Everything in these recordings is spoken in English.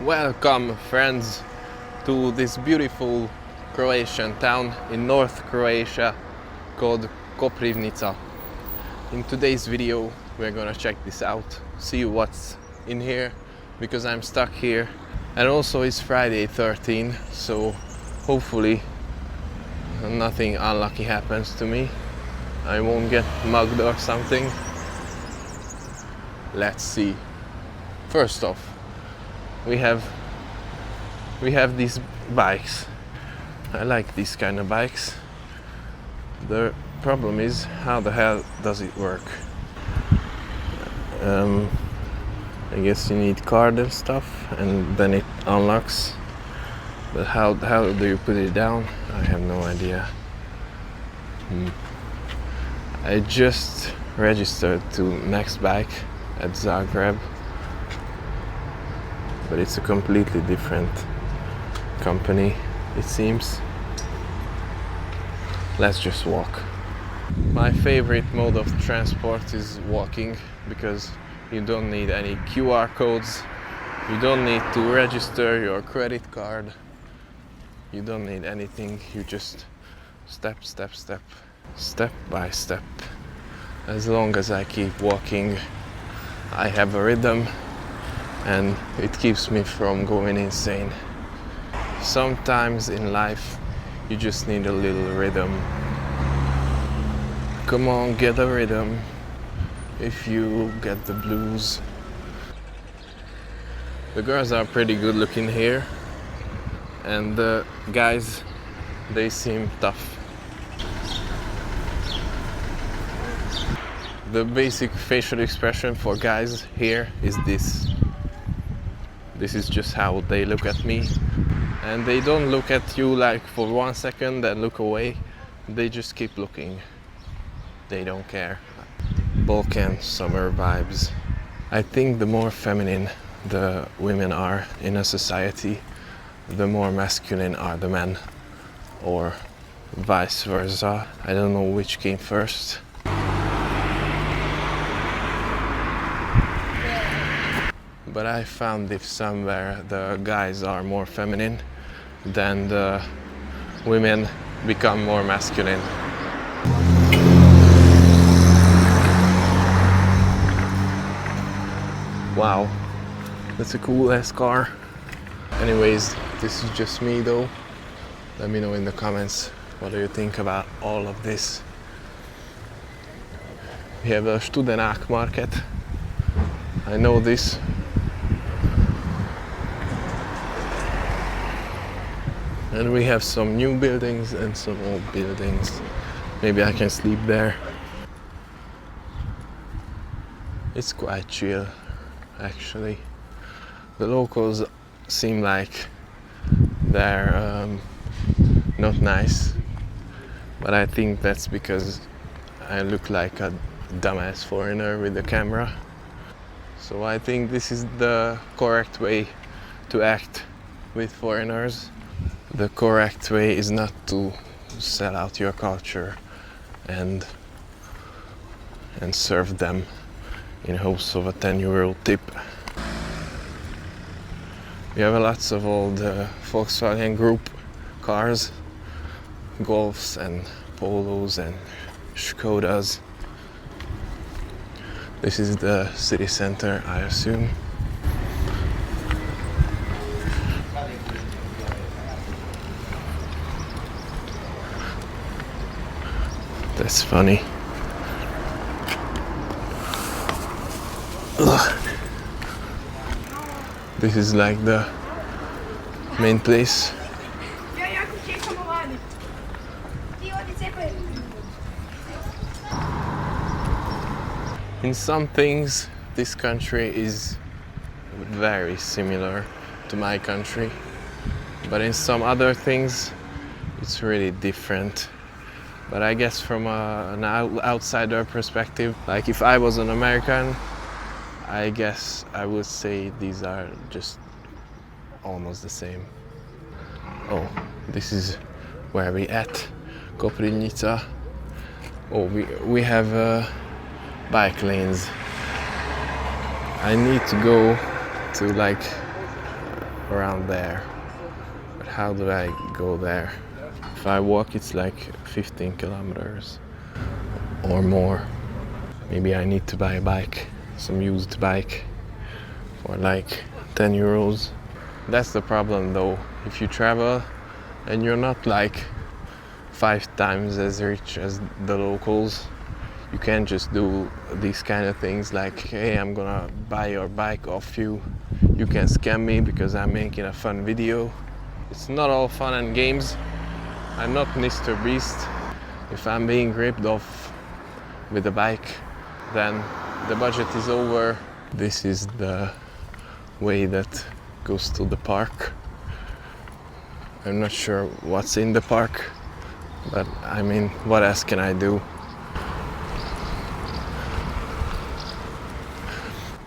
Welcome, friends, to this beautiful Croatian town in North Croatia called Koprivnica. In today's video, we're gonna check this out, see what's in here, because I'm stuck here. And also it's Friday 13, so hopefully nothing unlucky happens to me. I won't get mugged or something. Let's see. First off, we have these bikes. I like these kind of bikes. The problem is, how the hell does it work? I guess you need card and stuff, and then it unlocks. But how do you put it down? I have no idea. I just registered to Next Bike at Zagreb, but it's a completely different company, it seems. Let's just walk. My favorite mode of transport is walking, because you don't need any QR codes, you don't need to register your credit card, you don't need anything, you just step by step. As long as I keep walking, I have a rhythm, and it keeps me from going insane. Sometimes in life, you just need a little rhythm. Come on, get a rhythm if you get the blues. The girls are pretty good looking here, and the guys, they seem tough. The basic facial expression for guys here is this. This is just how they look at me. And they don't look at you like for 1 second and look away. They just keep looking. They don't care. Balkan summer vibes. I think the more feminine the women are in a society, the more masculine are the men. Or vice versa. I don't know which came first. But I found if somewhere the guys are more feminine, then the women become more masculine. Wow, that's a cool ass car. Anyways, this is just me though. Let me know in the comments, what do you think about all of this? We have a Studenák market. I know this. And we have some new buildings and some old buildings. Maybe I can sleep there. It's quite chill, actually. The locals seem like they're not nice, but I think that's because I look like a dumbass foreigner with the camera. So I think this is the correct way to act with foreigners. The correct way is not to sell out your culture and serve them in hopes of a 10-euro tip. We have lots of old Volkswagen Group cars, Golfs and Polos and Škodas. This is the city center, I assume. That's funny. Ugh. This is like the main place. In some things, this country is very similar to my country, but in some other things, it's really different. But I guess from an outsider perspective, like if I was an American, I guess I would say these are just almost the same. Oh, this is where we at, Koprivnica. Oh, we have bike lanes. I need to go to like around there. But how do I go there? If I walk, it's like 15 kilometers or more. Maybe I need to buy a bike, some used bike for like 10 euros. That's the problem though. If you travel and you're not like 5 times as rich as the locals, you can't just do these kind of things like, hey, I'm gonna buy your bike off you. You can scam me because I'm making a fun video. It's not all fun and games. I'm not Mr. Beast. If I'm being ripped off with a bike, then the budget is over. This is the way that goes to the park. I'm not sure what's in the park, but I mean, what else can I do?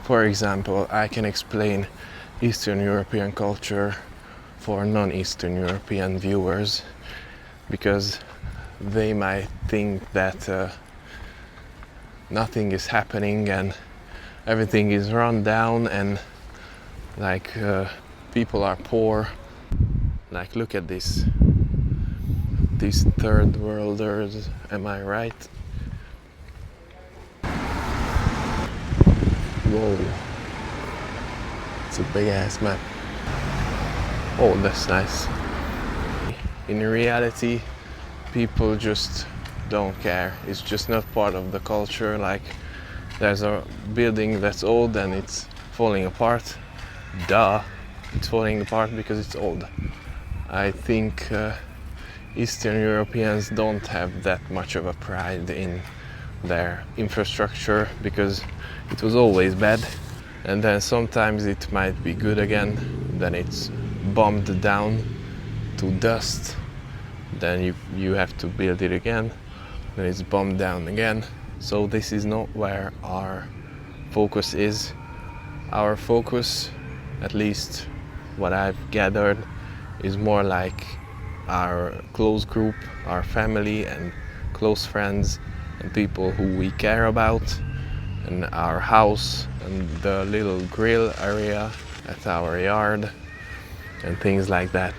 For example, I can explain Eastern European culture for non-Eastern European viewers, because they might think that nothing is happening and everything is run down and like people are poor. Like, look at this. These third worlders, am I right? Whoa. It's a big ass map. Oh, that's nice. In reality, people just don't care. It's just not part of the culture. Like, there's a building that's old and it's falling apart. Duh, it's falling apart because it's old. I think Eastern Europeans don't have that much of a pride in their infrastructure because it was always bad, and then sometimes it might be good again, then it's bombed down to dust, then you have to build it again, then it's bombed down again. So this is not where our focus is. Our focus, at least what I've gathered, is more like our close group, our family and close friends and people who we care about, and our house and the little grill area at our yard and things like that.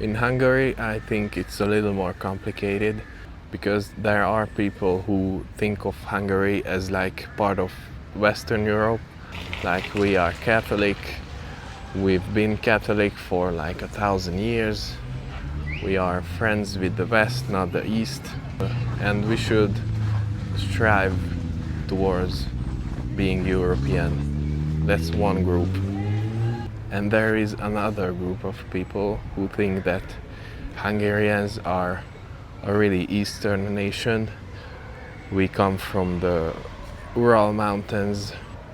In Hungary, I think it's a little more complicated because there are people who think of Hungary as like part of Western Europe. Like, we are Catholic, we've been Catholic for like 1,000 years. We are friends with the West, not the East, and we should strive towards being European. That's one group. And there is another group of people who think that Hungarians are a really Eastern nation. We come from the Ural Mountains,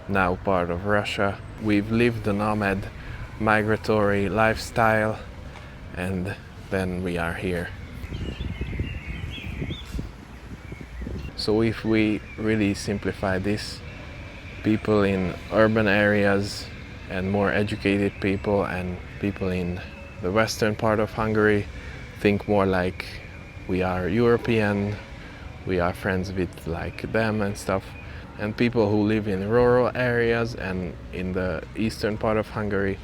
now part of Russia. We've lived a nomad, migratory lifestyle, and then we are here. So if we really simplify this, people in urban areas and more educated people and people in the western part of Hungary think more like we are European, we are friends with like them and stuff. And people who live in rural areas and in the eastern part of Hungary,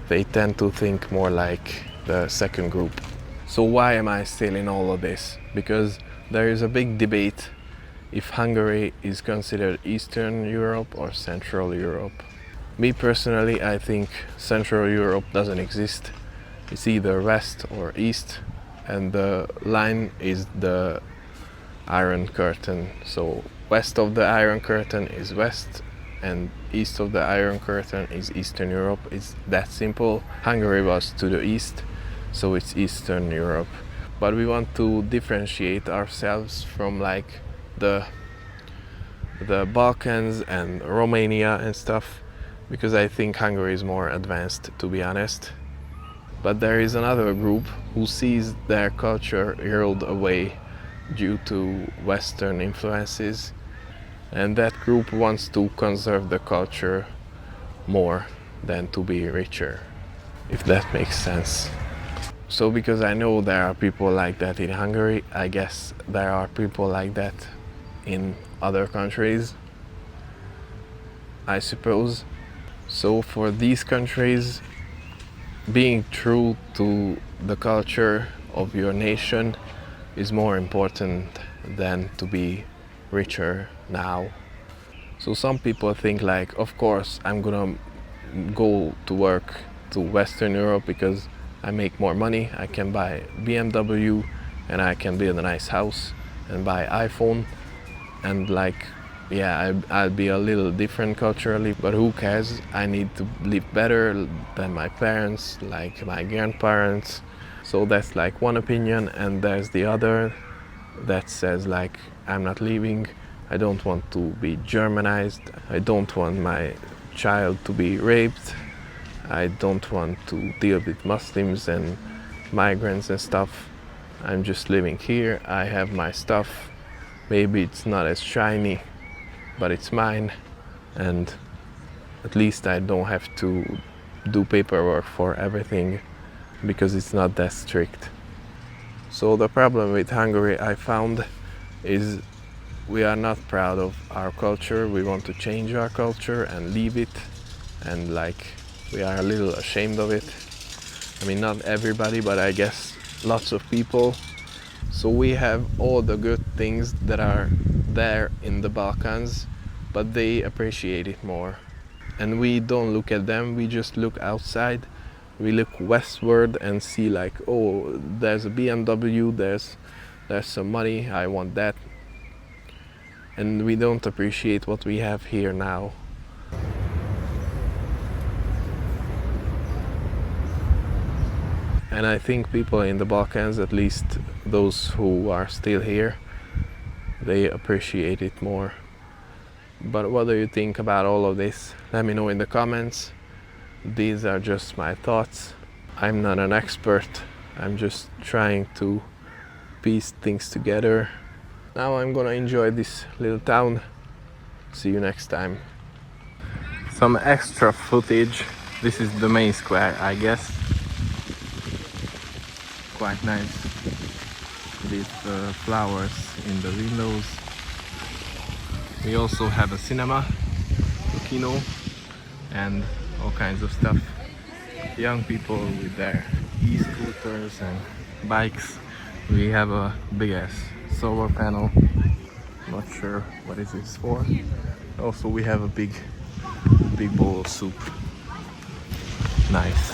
they tend to think more like the second group. So why am I still in all of this? Because there is a big debate if Hungary is considered Eastern Europe or Central Europe. Me personally, I think Central Europe doesn't exist. It's either West or East, and the line is the Iron Curtain. So west of the Iron Curtain is West, and east of the Iron Curtain is Eastern Europe. It's that simple. Hungary was to the east, so it's Eastern Europe. But we want to differentiate ourselves from like the Balkans and Romania and stuff, because I think Hungary is more advanced, to be honest. But there is another group who sees their culture erode away due to Western influences, and that group wants to conserve the culture more than to be richer, if that makes sense. So because I know there are people like that in Hungary, I guess there are people like that in other countries, I suppose. So for these countries, being true to the culture of your nation is more important than to be richer now. So some people think like, of course, I'm gonna go to work to Western Europe because I make more money. I can buy BMW and I can build a nice house and buy iPhone, and like, yeah, I'll be a little different culturally, but who cares? I need to live better than my parents, like my grandparents. So that's like one opinion, and there's the other that says like, I'm not leaving. I don't want to be Germanized. I don't want my child to be raped. I don't want to deal with Muslims and migrants and stuff. I'm just living here. I have my stuff. Maybe it's not as shiny, but it's mine. And at least I don't have to do paperwork for everything because it's not that strict. So the problem with Hungary, I found, is we are not proud of our culture. We want to change our culture and leave it, and like, we are a little ashamed of it. I mean, not everybody, but I guess lots of people. So we have all the good things that are there in the Balkans, but they appreciate it more. And we don't look at them, we just look outside. We look westward and see like, oh, there's a BMW, there's some money, I want that. And we don't appreciate what we have here now. And I think people in the Balkans, at least those who are still here, they appreciate it more. But what do you think about all of this? Let me know in the comments. These are just my thoughts. I'm not an expert. I'm just trying to piece things together. Now I'm gonna enjoy this little town. See you next time. Some extra footage. This is the main square, I guess. Quite nice. With flowers in the windows. We also have a cinema, a kino, and all kinds of stuff. Young people with their e-scooters and bikes. We have a big ass solar panel. Not sure what is this for. Also we have a big bowl of soup. Nice.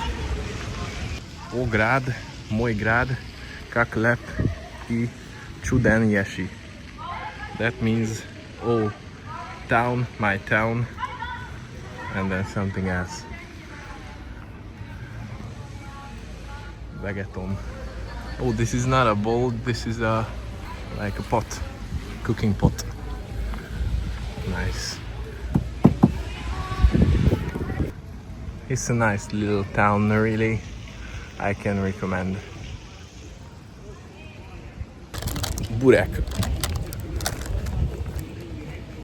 O grad, moj grad, kak lep I čuden ješi. That means, oh, town, my town, and then something else. Reggaeton. Oh, this is not a bowl, this is like a pot, cooking pot. Nice. It's a nice little town, really. I can recommend. Burek.